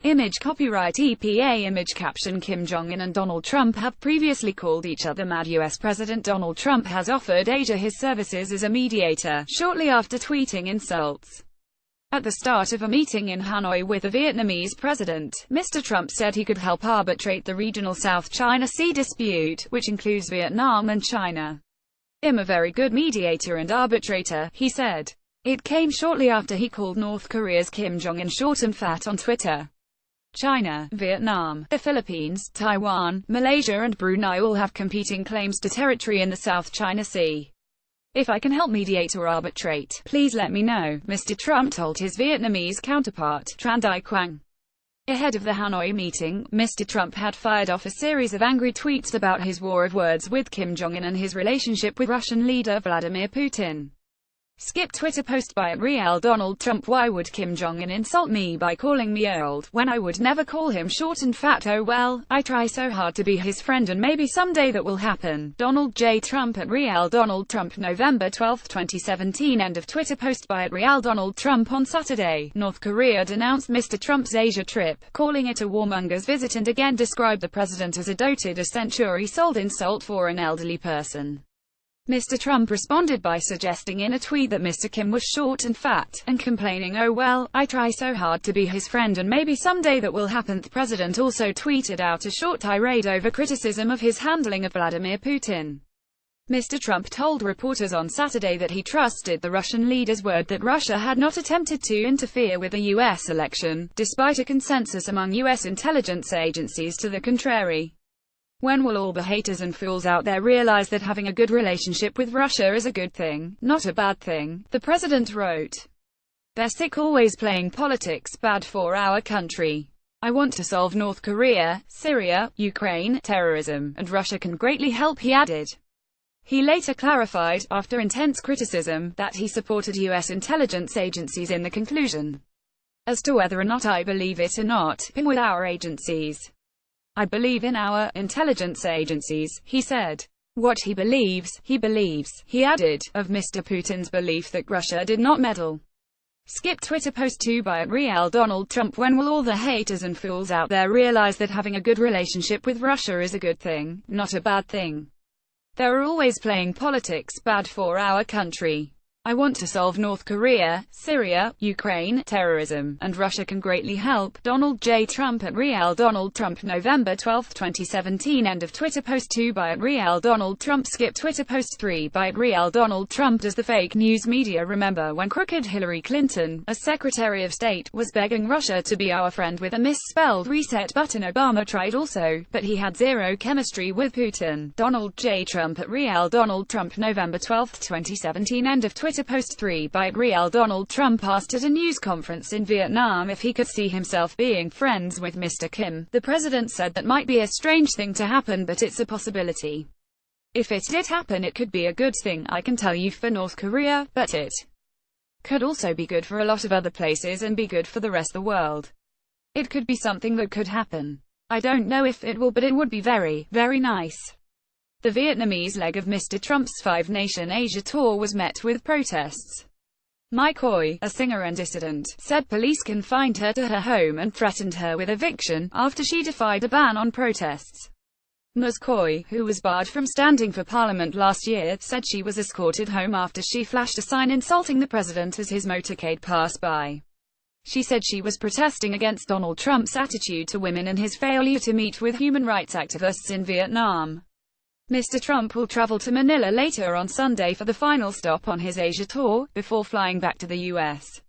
Image copyright EPA Image caption Kim Jong-un and Donald Trump have previously called each other mad. US President Donald Trump has offered Asia his services as a mediator, shortly after tweeting insults. At the start of a meeting in Hanoi with the Vietnamese president, Mr. Trump said he could help arbitrate the regional South China Sea dispute, which includes Vietnam and China. "I'm a very good mediator and arbitrator," he said. It came shortly after he called North Korea's Kim Jong-un short and fat on Twitter. China, Vietnam, the Philippines, Taiwan, Malaysia and Brunei all have competing claims to territory in the South China Sea. "If I can help mediate or arbitrate, please let me know," Mr. Trump told his Vietnamese counterpart, Tran Dai Quang. Ahead of the Hanoi meeting, Mr. Trump had fired off a series of angry tweets about his war of words with Kim Jong-un and his relationship with Russian leader Vladimir Putin. Skip Twitter post by @Real Donald Trump. Why would Kim Jong-un insult me by calling me old, when I would never call him short and fat? Oh well, I try so hard to be his friend and maybe someday that will happen. Donald J. Trump @Real Donald Trump November 12, 2017 End of Twitter post by @Real Donald Trump. On Saturday, North Korea denounced Mr. Trump's Asia trip, calling it a warmonger's visit, and again described the president as a doted, a century-old insult for an elderly person. Mr. Trump responded by suggesting in a tweet that Mr. Kim was short and fat, and complaining, "Oh well, I try so hard to be his friend and maybe someday that will happen." The president also tweeted out a short tirade over criticism of his handling of Vladimir Putin. Mr. Trump told reporters on Saturday that he trusted the Russian leader's word that Russia had not attempted to interfere with the U.S. election, despite a consensus among U.S. intelligence agencies to the contrary. "When will all the haters and fools out there realize that having a good relationship with Russia is a good thing, not a bad thing?" the president wrote. "They're sick always playing politics, bad for our country. I want to solve North Korea, Syria, Ukraine, terrorism, and Russia can greatly help," he added. He later clarified, after intense criticism, that he supported U.S. intelligence agencies in the conclusion. "As to whether or not I believe it or not, I'm with our agencies. I believe in our intelligence agencies," he said. What he believes, he added, of Mr. Putin's belief that Russia did not meddle. Skip Twitter post 2 by @Real Donald Trump. When will all the haters and fools out there realize that having a good relationship with Russia is a good thing, not a bad thing? They're always playing politics, bad for our country. I want to solve North Korea, Syria, Ukraine, terrorism, and Russia can greatly help. Donald J. Trump @Real Donald Trump November 12, 2017 End of Twitter post 2 by @Real Donald Trump. Skip Twitter post 3 by @Real Donald Trump. Does the fake news media remember when crooked Hillary Clinton, as Secretary of State, was begging Russia to be our friend with a misspelled reset button? Obama tried also, but he had zero chemistry with Putin. Donald J. Trump @Real Donald Trump November 12, 2017 End of Twitter post 3 by @Real Donald Trump. Asked at a news conference in Vietnam if he could see himself being friends with Mr. Kim, the president said that might be a strange thing to happen, but it's a possibility. If it did happen, it could be a good thing, I can tell you, for North Korea, but it could also be good for a lot of other places and be good for the rest of the world. It could be something that could happen. I don't know if it will, but it would be very, very nice." The Vietnamese leg of Mr. Trump's five-nation Asia tour was met with protests. Mai Khoi, a singer and dissident, said police confined her to her home and threatened her with eviction, after she defied a ban on protests. Ms. Khoi, who was barred from standing for parliament last year, said she was escorted home after she flashed a sign insulting the president as his motorcade passed by. She said she was protesting against Donald Trump's attitude to women and his failure to meet with human rights activists in Vietnam. Mr. Trump will travel to Manila later on Sunday for the final stop on his Asia tour, before flying back to the U.S.